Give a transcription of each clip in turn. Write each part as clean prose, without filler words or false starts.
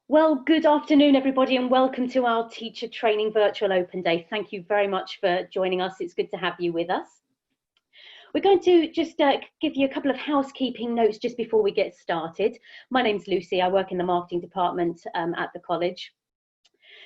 Well, good afternoon, everybody, and welcome to our Teacher Training Virtual Open Day. Thank you very much for joining us. It's good to have you with us. We're going to just give you a couple of housekeeping notes just before we get started. My name's Lucy. I work in the marketing department at the college.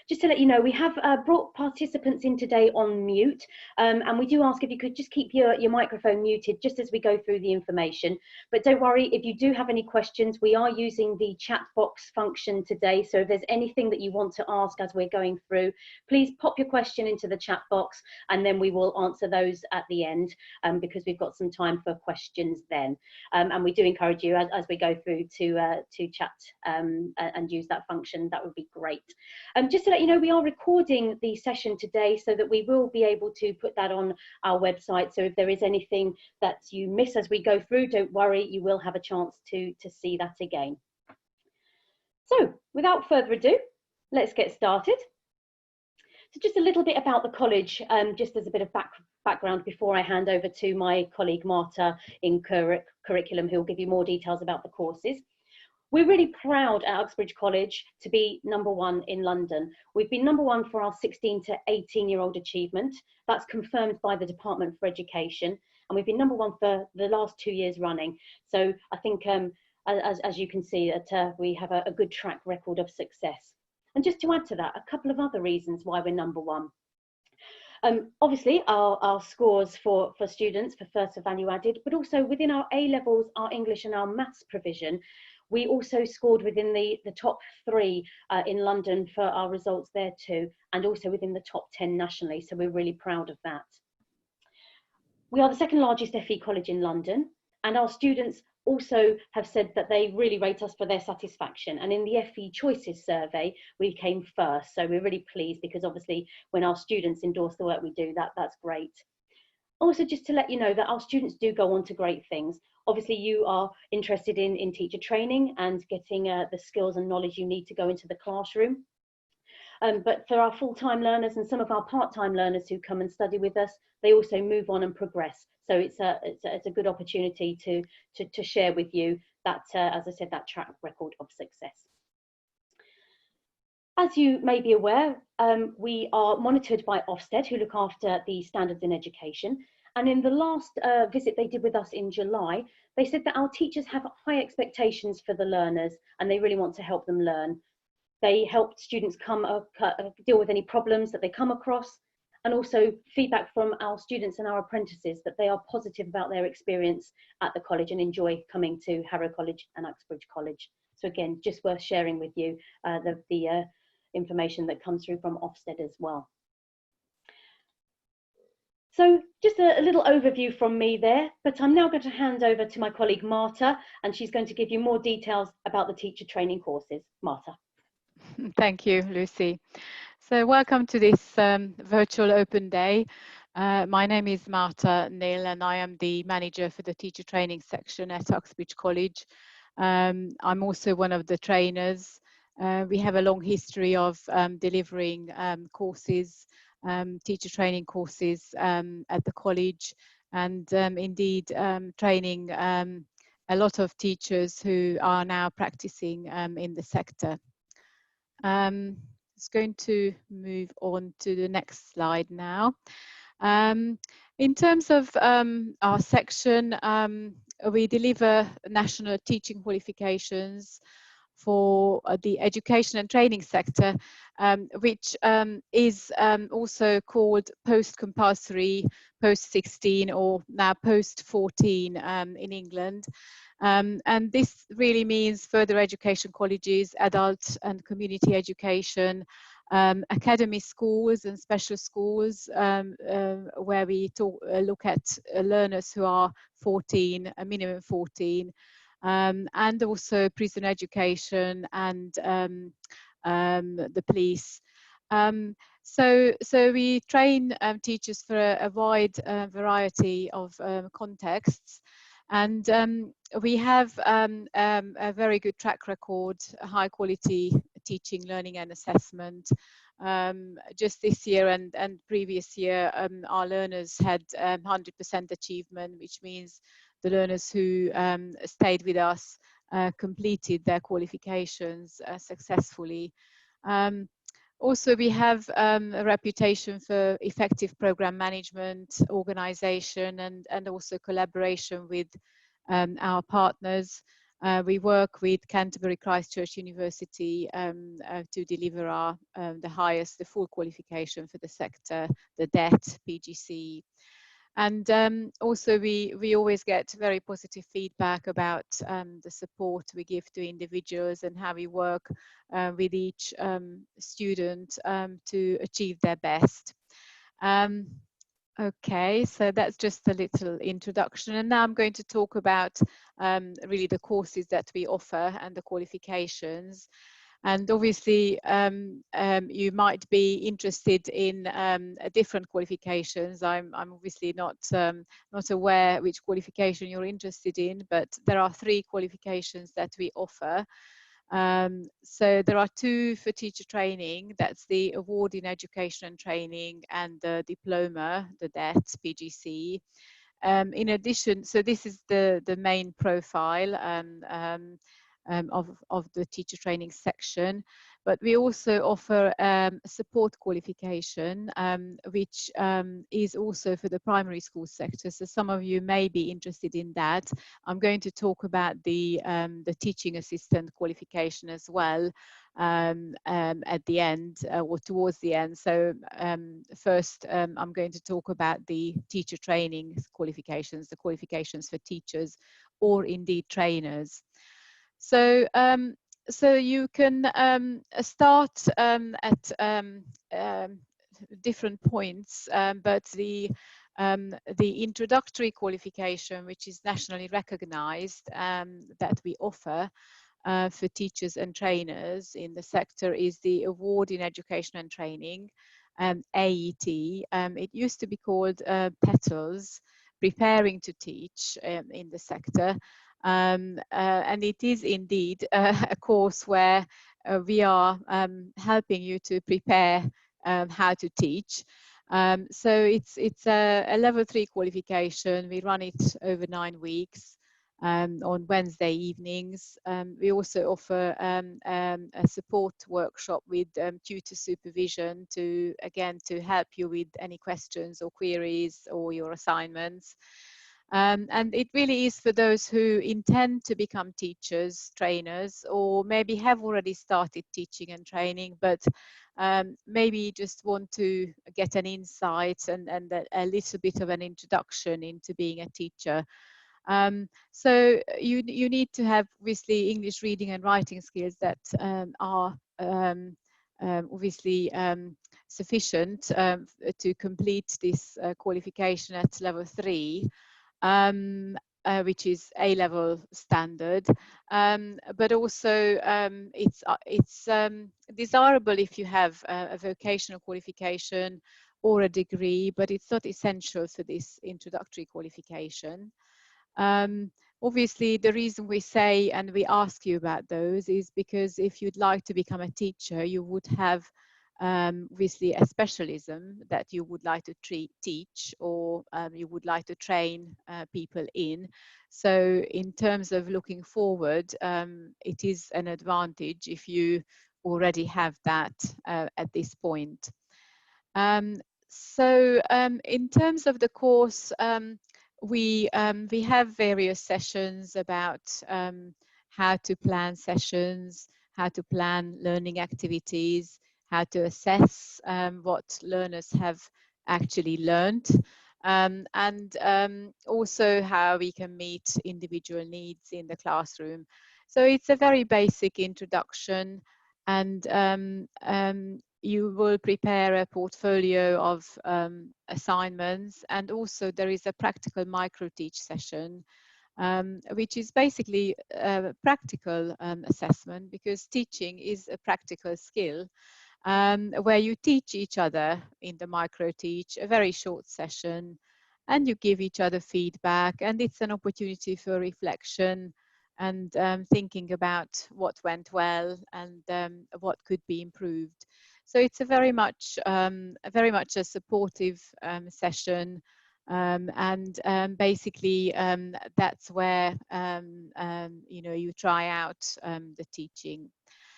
Just to let you know, we have brought participants in today on mute, and we do ask if you could just keep your microphone muted just as we go through the information. But don't worry, if you do have any questions, we are using the chat box function today. So if there's anything that you want to ask as we're going through, please pop your question into the chat box, and then we will answer those at the end, because we've got some time for questions then. And we do encourage you as we go through to chat and use that function. That would be great. Just to let you know, we are recording the session today so that we will be able to put that on our website. So if there is anything that you miss as we go through, don't worry, you will have a chance to see that again. So without further ado, let's get started. So just a little bit about the college, just as a bit of background before I hand over to my colleague Marta in curriculum, who will give you more details about the courses. We're really proud at Uxbridge College to be #1 in London. We've been #1 for our 16 to 18-year-old achievement. That's confirmed by the Department for Education. And we've been #1 for the last 2 years running. So I think, as you can see, that we have a good track record of success. And just to add to that, a couple of other reasons why we're #1. Obviously, our scores for students for first value added, but also within our A-levels, our English and our maths provision, we also scored within the top 3 in London for our results there too, and also within the top 10 nationally. So we're really proud of that. We are the second largest FE college in London, and our students also have said that they really rate us for their satisfaction. And in the FE Choices survey, we came first. So we're really pleased, because obviously when our students endorse the work we do, that's great. Also, just to let you know that our students do go on to great things. Obviously, you are interested in teacher training and getting the skills and knowledge you need to go into the classroom. But for our full-time learners and some of our part-time learners who come and study with us, they also move on and progress. So it's a good opportunity to share with you that, as I said, that track record of success. As you may be aware, we are monitored by Ofsted, who look after the standards in education. And in the last visit they did with us in July, they said that our teachers have high expectations for the learners and they really want to help them learn. They helped students deal with any problems that they come across, and also feedback from our students and our apprentices that they are positive about their experience at the college and enjoy coming to Harrow College and Uxbridge College. So again, just worth sharing with you the information that comes through from Ofsted as well. So just a little overview from me there, but I'm now going to hand over to my colleague Marta, and she's going to give you more details about the teacher training courses. Marta. Thank you, Lucy. So welcome to this virtual open day. My name is Marta Neil, and I am the manager for the teacher training section at Uxbridge College. I'm also one of the trainers. We have a long history of delivering courses, teacher training courses at the college, and indeed training a lot of teachers who are now practicing in the sector. It's going to move on to the next slide now. In terms of our section, we deliver national teaching qualifications for the education and training sector, which is also called post-compulsory, post-16, or now post-14 in England. And this really means further education colleges, adult and community education, academy schools and special schools, where we look at learners who are 14, a minimum 14, and also prison education and the police. So we train teachers for a wide variety of contexts, and we have a very good track record, high quality teaching, learning and assessment. Just this year and previous year, our learners had 100% achievement, which means the learners who stayed with us completed their qualifications successfully. Also, we have a reputation for effective program management, organization, and also collaboration with our partners. We work with Canterbury Christchurch University to deliver the full qualification for the sector, the DET, PGC. And also we always get very positive feedback about the support we give to individuals and how we work with each student to achieve their best. Okay, so that's just a little introduction, and now I'm going to talk about really the courses that we offer and the qualifications. And obviously, you might be interested in different qualifications. I'm obviously not aware which qualification you're interested in, but there are 3 qualifications that we offer. So there are 2 for teacher training. That's the Award in Education and Training and the Diploma, the DET, PGC. In addition, so this is the main profile of the teacher training section, but we also offer a support qualification, which is also for the primary school sector. So some of you may be interested in that. I'm going to talk about the teaching assistant qualification as well at the end or towards the end. So first, I'm going to talk about the teacher training qualifications, the qualifications for teachers or indeed trainers. So so you can start at different points, but the introductory qualification, which is nationally recognized, that we offer for teachers and trainers in the sector, is the Award in Education and Training, AET. It used to be called PETALS, Preparing to Teach, in the sector. And it is indeed a course where we are helping you to prepare how to teach. So it's a level 3 qualification. We run it over 9 weeks on Wednesday evenings. We also offer a support workshop with tutor supervision to help you with any questions or queries or your assignments. And it really is for those who intend to become teachers, trainers, or maybe have already started teaching and training, but maybe just want to get an insight and a little bit of an introduction into being a teacher. So you need to have obviously English reading and writing skills that are obviously sufficient to complete this qualification at level 3. Which is A-level standard, but also it's desirable if you have a vocational qualification or a degree, but it's not essential for this introductory qualification. Obviously, the reason we say and we ask you about those is because if you'd like to become a teacher, you would have obviously a specialism that you would like to teach, or you would like to train people in. So in terms of looking forward, it is an advantage if you already have that at this point. So in terms of the course, we have various sessions about how to plan sessions, how to plan learning activities, how to assess what learners have actually learned, and also how we can meet individual needs in the classroom. So it's a very basic introduction, and you will prepare a portfolio of assignments, and also there is a practical micro-teach session, which is basically a practical assessment, because teaching is a practical skill, where you teach each other in the micro-teach, a very short session, and you give each other feedback, and it's an opportunity for reflection and thinking about what went well and what could be improved. So it's a very much a supportive session, Basically that's where you know, you try out the teaching.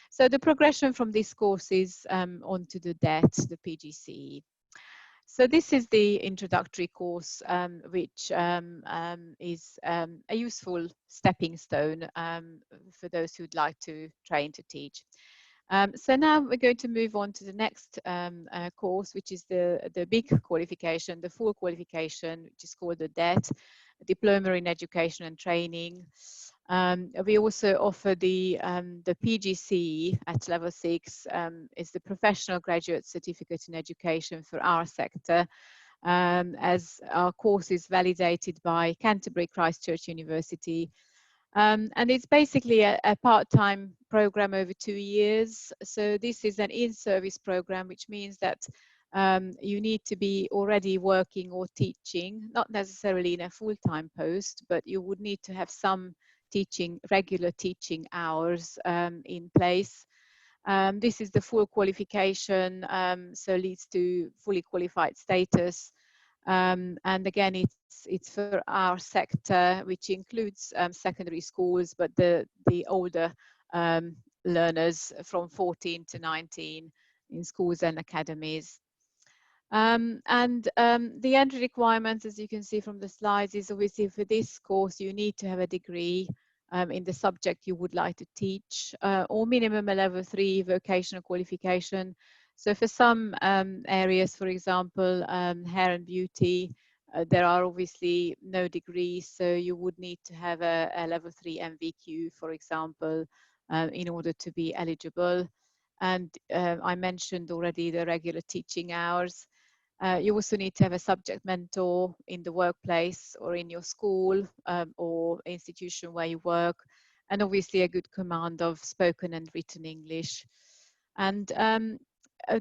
So the progression from this course is onto the DET, the PGCE. So this is the introductory course, which is a useful stepping stone for those who'd like to train to teach. So now we're going to move on to the next course, which is the big qualification, the full qualification, which is called the DET, Diploma in Education and Training. We also offer the PGC at level 6, is the Professional Graduate Certificate in Education for our sector, as our course is validated by Canterbury Christchurch University. And it's basically a part-time program over 2 years. So this is an in-service program, which means that you need to be already working or teaching, not necessarily in a full-time post, but you would need to have some regular teaching hours in place. This is the full qualification, so leads to fully qualified status. And again, it's for our sector, which includes secondary schools, but the older learners from 14 to 19 in schools and academies. The entry requirements, as you can see from the slides, is obviously for this course you need to have a degree in the subject you would like to teach, or minimum a level 3 vocational qualification. So for some areas, for example, hair and beauty, there are obviously no degrees, so you would need to have a level 3 MVQ, for example, in order to be eligible. And I mentioned already the regular teaching hours. You also need to have a subject mentor in the workplace or in your school or institution where you work, and obviously a good command of spoken and written English. And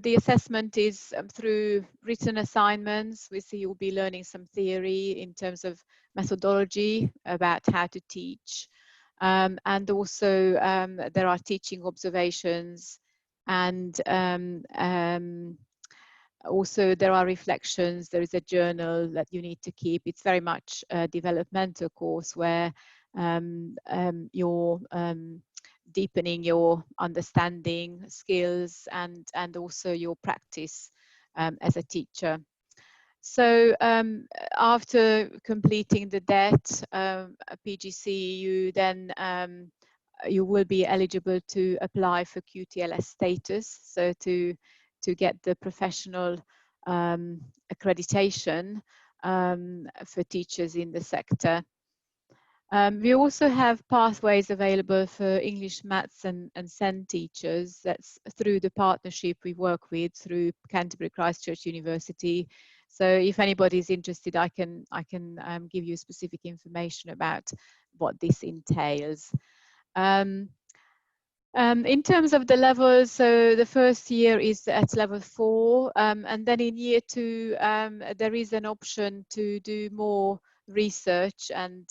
the assessment is through written assignments. We see you'll be learning some theory in terms of methodology about how to teach. And also there are teaching observations, and also there are reflections. There is a journal that you need to keep. It's very much a developmental course where you're deepening your understanding skills and also your practice as a teacher. So after completing the DET PGC, you then you will be eligible to apply for QTLS status, so to get the professional accreditation for teachers in the sector. We also have pathways available for English, Maths and SEND teachers. That's through the partnership we work with through Canterbury Christchurch University. So if anybody is interested, I can give you specific information about what this entails. In terms of the levels, so the first year is at level 4, and then in year 2 there is an option to do more research and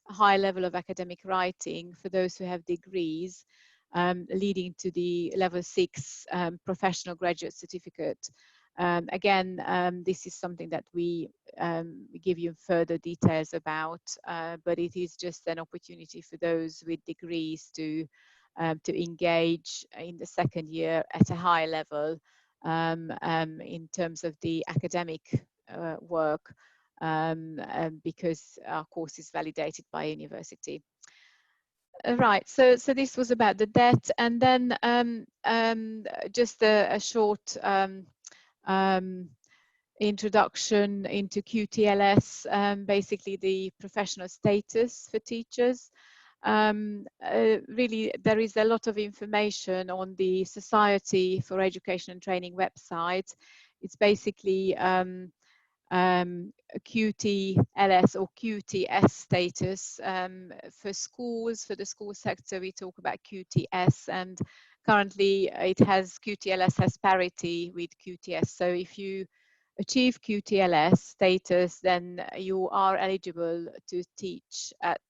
high level of academic writing for those who have degrees, leading to the level 6 professional graduate certificate. Again, this is something that we give you further details about, but it is just an opportunity for those with degrees to engage in the second year at a high level in terms of the academic work, because our course is validated by university. Right, so this was about the DET, and then just a short introduction into QTLS, basically the professional status for teachers. Really, there is a lot of information on the Society for Education and Training website. It's basically QTLS or QTS status. For schools, for the school sector, we talk about QTS, and currently QTLS has parity with QTS. So if you achieve QTLS status, then you are eligible to teach at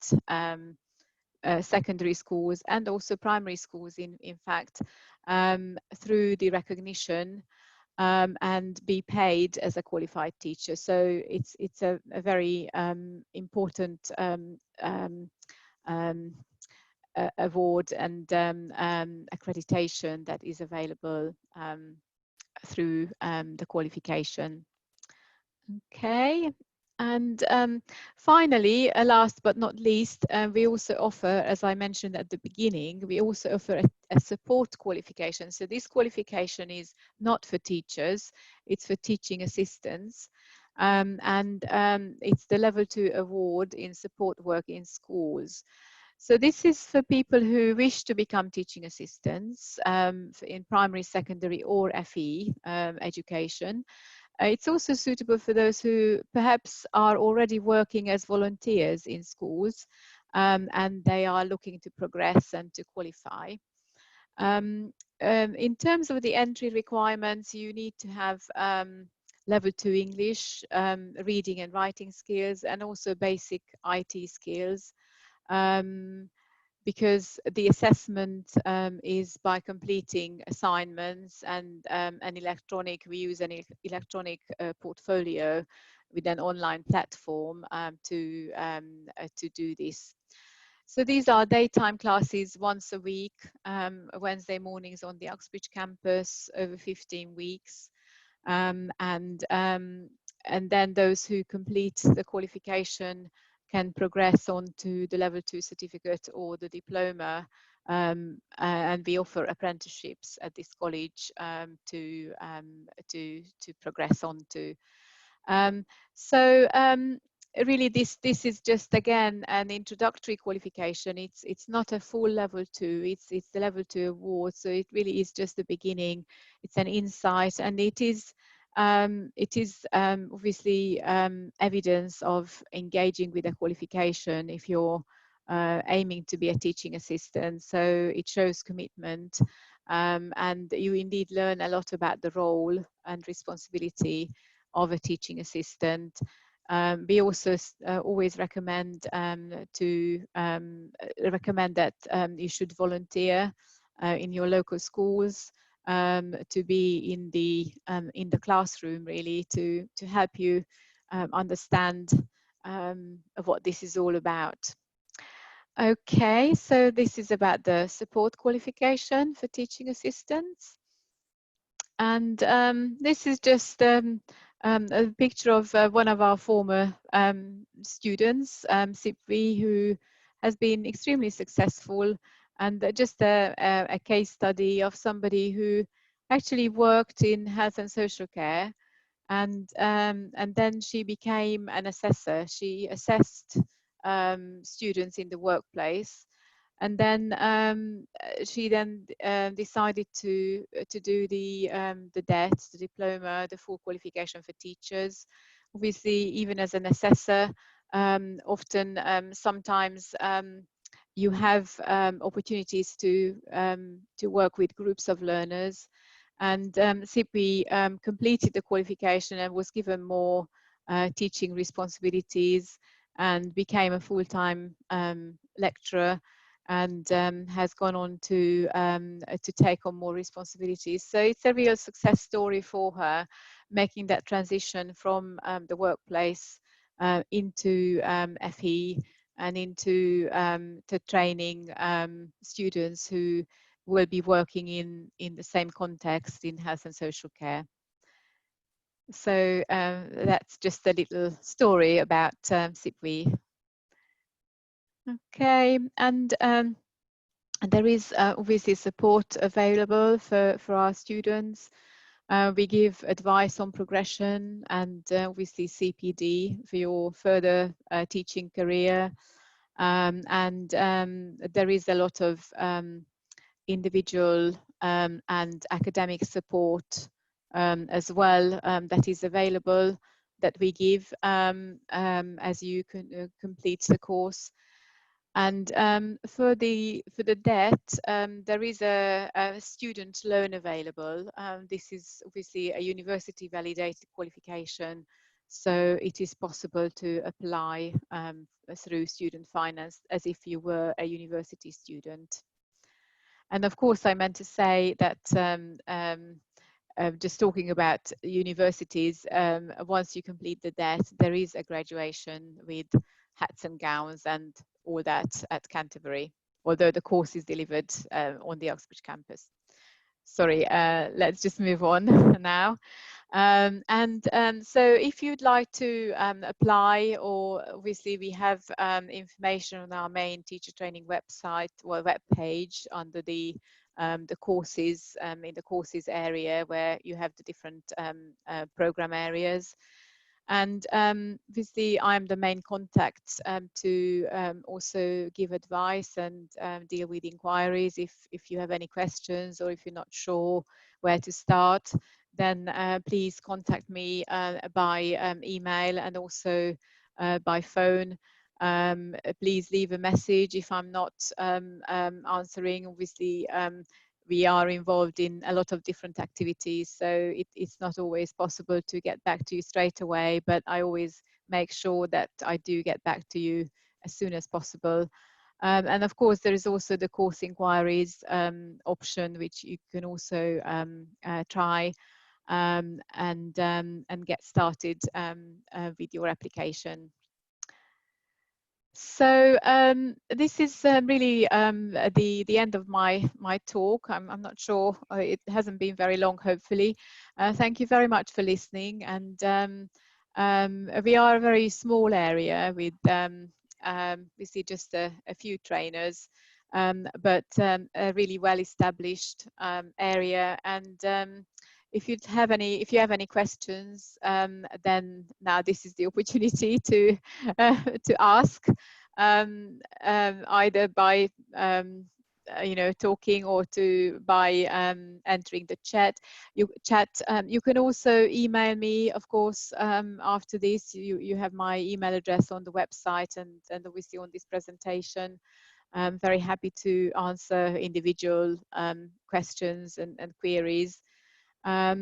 secondary schools and also primary schools, in fact, through the recognition. and be paid as a qualified teacher. So it's a very important award and accreditation that is available through the qualification. Okay. And finally, last but not least, we also offer, as I mentioned at the beginning, we also offer a support qualification. So this qualification is not for teachers, it's for teaching assistants. It's the level 2 award in support work in schools. So this is for people who wish to become teaching assistants in primary, secondary or FE education. It's also suitable for those who perhaps are already working as volunteers in schools and they are looking to progress and to qualify. In terms of the entry requirements, you need to have level 2 English, reading and writing skills, and also basic IT skills. Because the assessment is by completing assignments and we use an electronic portfolio with an online platform to do this. So these are daytime classes once a week, Wednesday mornings on the Uxbridge campus over 15 weeks. And then those who complete the qualification can progress on to the level 2 certificate or the diploma, and we offer apprenticeships at this college to progress on to. Really this is just again an introductory qualification. It's not a full level 2, it's the level 2 award, so it really is just the beginning. It's an insight, and it is obviously evidence of engaging with a qualification if you're aiming to be a teaching assistant. So it shows commitment, and you indeed learn a lot about the role and responsibility of a teaching assistant. We also always recommend that you should volunteer in your local schools, to be in the classroom, really, to help you understand what this is all about. Okay, so this is about the support qualification for teaching assistants. And this is just a picture of one of our former students, Sipvi, who has been extremely successful, and just a case study of somebody who actually worked in health and social care, and then she became an assessor. She assessed students in the workplace. And then she then decided to do the DET, the diploma, the full qualification for teachers. Obviously, even as an assessor, often sometimes you have opportunities to work with groups of learners. And Sipi completed the qualification and was given more teaching responsibilities and became a full-time lecturer, and has gone on to take on more responsibilities. So it's a real success story for her, making that transition from the workplace into FE and into to training students who will be working in the same context in health and social care. So that's just a little story about Sipwi. Okay, and there is obviously support available for our students. We give advice on progression and obviously CPD for your further teaching career. And there is a lot of individual and academic support as well that is available, that we give as you can complete the course. And for the debt, there is a student loan available. This is obviously a university validated qualification, so it is possible to apply through student finance as if you were a university student. And of course, I meant to say that just talking about universities, once you complete the DET, there is a graduation with hats and gowns and all that at Canterbury, although the course is delivered on the Uxbridge campus. Sorry, let's just move on now. So if you'd like to apply, or obviously we have information on our main teacher training website or web page under the courses, in the courses area where you have the different program areas. And obviously I'm the main contact to also give advice and deal with inquiries. If you have any questions or if you're not sure where to start, then please contact me by email and also by phone. Please leave a message if I'm not answering. Obviously, we are involved in a lot of different activities, so it's not always possible to get back to you straight away, but I always make sure that I do get back to you as soon as possible. And of course, there is also the course inquiries option, which you can also try and get started with your application. So this is really the end of my talk. I'm not sure, it hasn't been very long, hopefully. Thank you very much for listening. And we are a very small area with we see just a few trainers, but a really well established area. And if you have any questions, then now this is the opportunity to ask, either by talking or by entering the chat. You can also email me, of course, after this. You have my email address on the website and obviously on this presentation. I'm very happy to answer individual questions and queries. I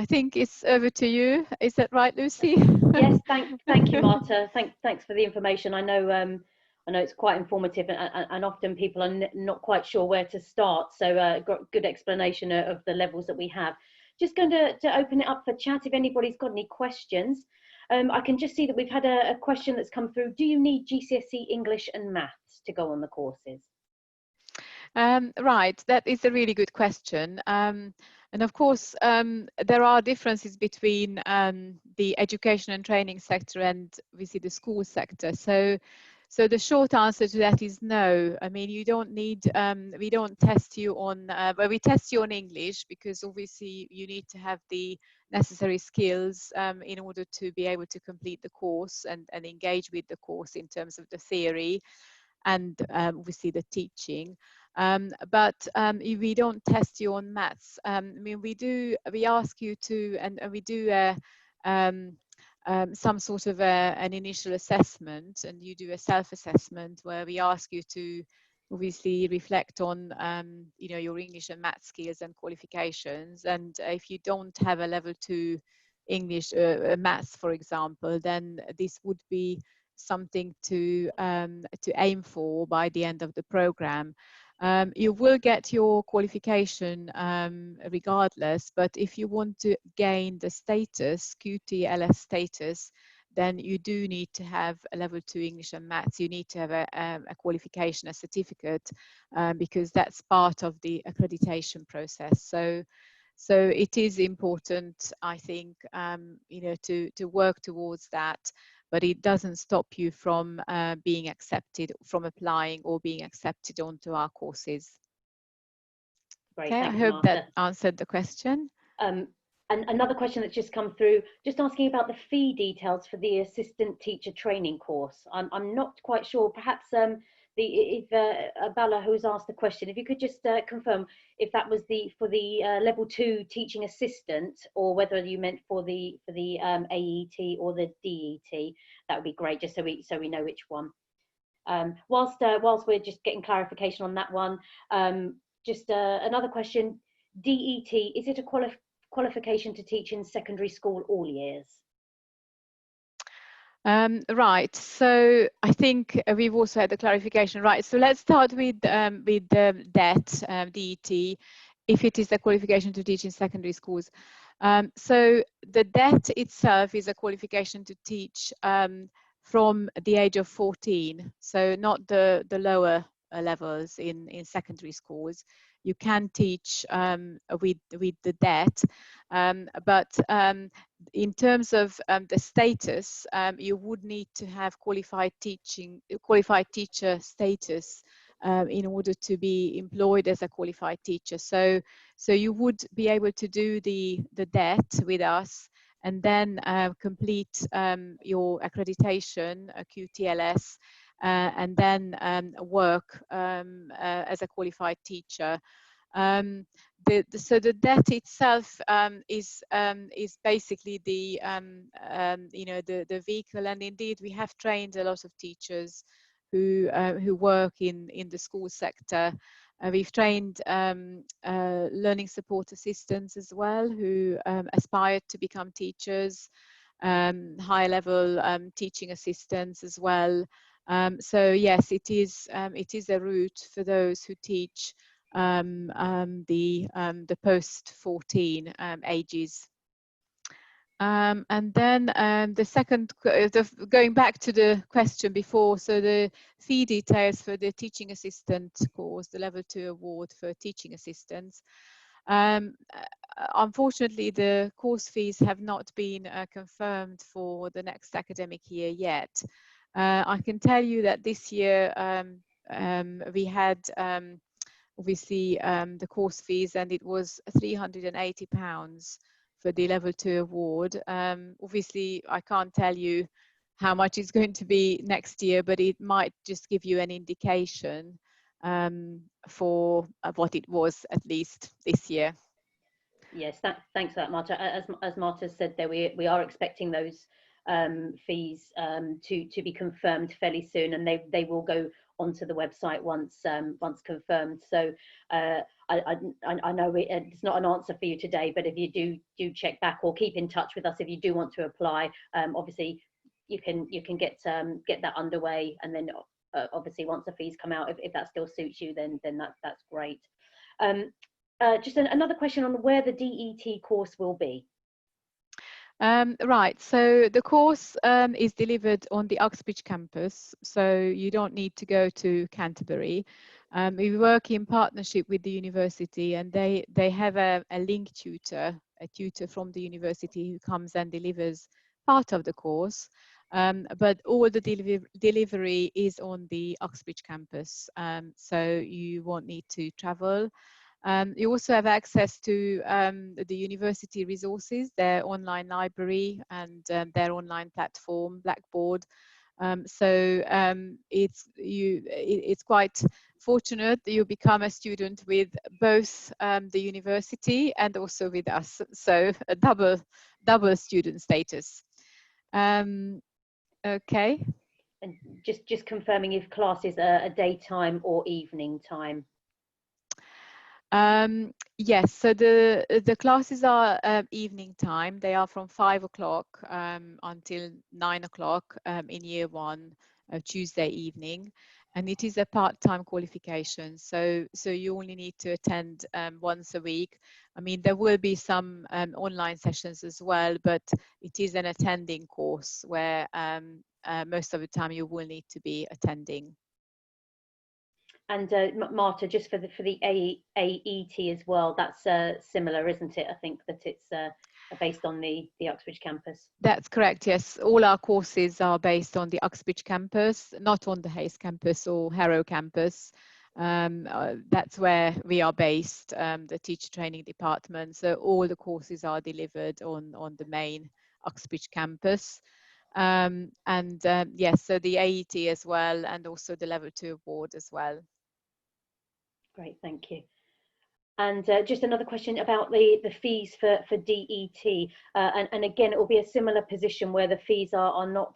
think it's over to you. Is that right, Lucy? Yes, thank you, Marta. Thanks for the information. I know it's quite informative, and often people are not quite sure where to start. So good explanation of the levels that we have. Just going to open it up for chat if anybody's got any questions. I can just see that we've had a question that's come through. Do you need GCSE English and Maths to go on the courses? Right, that is a really good question. And of course, there are differences between the education and training sector and obviously the school sector. So the short answer to that is no. I mean, you don't need, we don't test you on, well, we test you on English because obviously you need to have the necessary skills in order to be able to complete the course and engage with the course in terms of the theory and obviously the teaching. But we don't test you on maths. I mean, we ask you to, and we do some sort of an initial assessment, and you do a self-assessment where we ask you to obviously reflect on your English and maths skills and qualifications. And if you don't have a level 2 English maths, for example, then this would be something to aim for by the end of the program. You will get your qualification regardless, but if you want to gain the status, QTLS status, then you do need to have a level 2 English and Maths. You need to have a qualification, a certificate, because that's part of the accreditation process. So it is important, I think, to work towards that. But it doesn't stop you from being accepted, from applying or being accepted onto our courses. Great, okay, I hope that answered the question. And another question that's just come through, just asking about the fee details for the assistant teacher training course. I'm not quite sure, perhaps Bella, who's asked the question, if you could just confirm if that was for the level 2 teaching assistant, or whether you meant for the AET or the DET. That would be great, just so we know which one. Whilst we're just getting clarification on that one, just another question. DET, is it a qualification to teach in secondary school all years? Right, so I think we've also had the clarification. Right, so let's start with DET, DET. if it is a qualification to teach in secondary schools. So the DET itself is a qualification to teach from the age of 14, so not the lower levels in secondary schools. You can teach with the DET, but in terms of the status, you would need to have qualified teacher status in order to be employed as a qualified teacher. So you would be able to do the DET with us and then complete your accreditation, a QTLS, and then work as a qualified teacher. So the DET itself is basically the the vehicle, and indeed we have trained a lot of teachers who work in the school sector. We've trained learning support assistants as well who aspire to become teachers, high level teaching assistants as well. So yes, it is a route for those who teach the post 14 ages. And then the second, going back to the question before, so the fee details for the teaching assistant course, the level 2 award for teaching assistants. Unfortunately, the course fees have not been confirmed for the next academic year yet. I can tell you that this year we had obviously the course fees, and it was £380 for the level 2 award. Obviously, I can't tell you how much it's going to be next year, but it might just give you an indication for what it was at least this year. Yes, thanks for that, Marta. As Marta said there, we are expecting those fees to be confirmed fairly soon, and they will go onto the website once confirmed. So I know it's not an answer for you today, but if you do check back or keep in touch with us if you do want to apply, obviously you can get that underway, and then obviously once the fees come out, if that still suits you, then that's great. Just another question on where the DET course will be. Right, so the course is delivered on the Uxbridge campus, so you don't need to go to Canterbury. We work in partnership with the university, and they have a link tutor, a tutor from the university who comes and delivers part of the course. But all the delivery is on the Uxbridge campus, so you won't need to travel. You also have access to the university resources, their online library and their online platform, Blackboard. So it's quite fortunate that you become a student with both the university and also with us. So a double student status. Okay. And just confirming if classes are a daytime or evening time. Yes, so the classes are evening time. They are from 5 o'clock until 9 o'clock in year 1, Tuesday evening, and it is a part-time qualification. So you only need to attend once a week. I mean, there will be some online sessions as well, but it is an attending course where most of the time you will need to be attending. And Marta, just for the AET as well, that's similar, isn't it? I think that it's based on the Uxbridge campus. That's correct, yes. All our courses are based on the Uxbridge campus, not on the Hayes campus or Harrow campus. That's where we are based, the teacher training department. So all the courses are delivered on the main Uxbridge campus. Yes, so the AET as well, and also the level 2 award as well. Great, thank you. And just another question about the fees for DET, and again it will be a similar position where the fees are not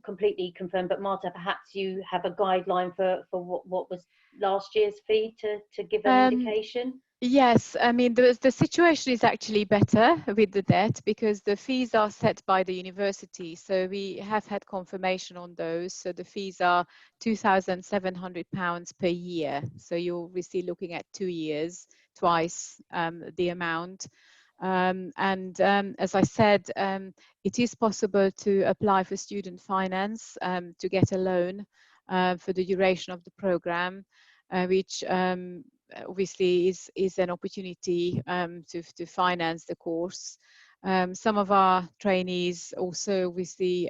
completely confirmed, but Marta, perhaps you have a guideline for what was last year's fee to give an indication? Yes, I mean the situation is actually better with the DET because the fees are set by the university. So we have had confirmation on those. So the fees are £2,700 per year. So you're obviously looking at 2 years twice the amount. As I said, it is possible to apply for student finance to get a loan for the duration of the program, which obviously is an opportunity to finance the course. Some of our trainees also obviously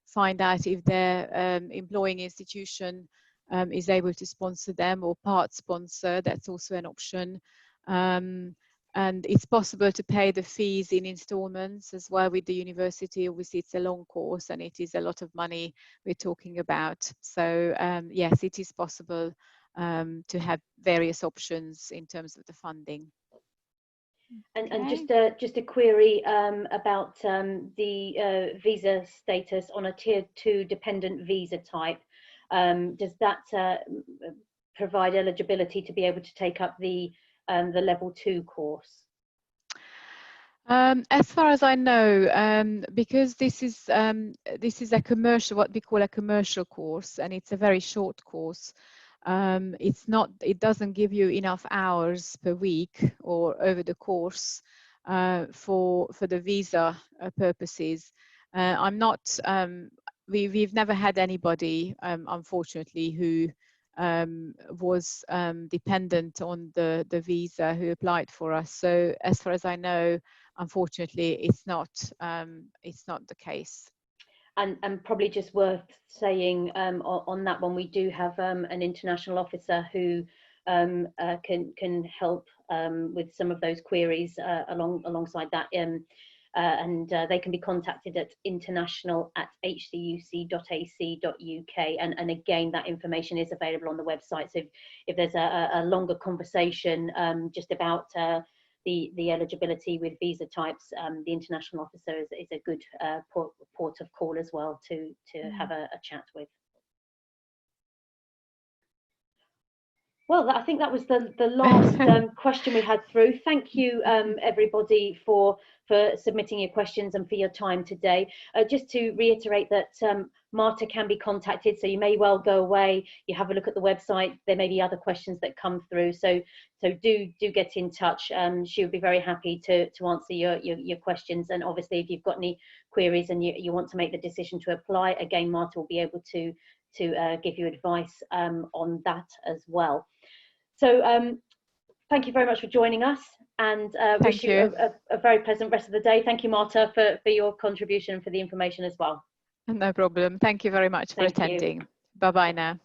find out if their employing institution is able to sponsor them or part sponsor. That's also an option. And it's possible to pay the fees in installments as well with the university. Obviously, it's a long course and it is a lot of money we're talking about. So yes, it is possible to have various options in terms of the funding. And, Okay. and just a query about the visa status on a Tier 2 dependent visa type. Does that provide eligibility to be able to take up the Level 2 course? As far as I know, because this is a commercial, what we call a commercial course, and it's a very short course. It doesn't give you enough hours per week or over the course for the visa purposes. We've never had anybody, unfortunately, who was dependent on the visa who applied for us. So as far as I know, unfortunately, it's not the case. And probably just worth saying on that one, we do have an international officer who can help with some of those queries alongside that. And they can be contacted at international@hcuc.ac.uk, and again, that information is available on the website. So if there's a longer conversation just about the eligibility with visa types, the international officer is a good port of call as well to have a chat with. Well, I think that was the last question we had through. Thank you, everybody, for submitting your questions and for your time today. Just to reiterate that Marta can be contacted, so you may well go away, you have a look at the website, there may be other questions that come through, so do get in touch. She would be very happy to answer your questions, and obviously if you've got any queries and you want to make the decision to apply, again, Marta will be able to give you advice on that as well. So thank you very much for joining us, and wish you a very pleasant rest of the day. Thank you, Marta, for your contribution and for the information as well. No problem. Thank you very much for attending. Bye-bye now.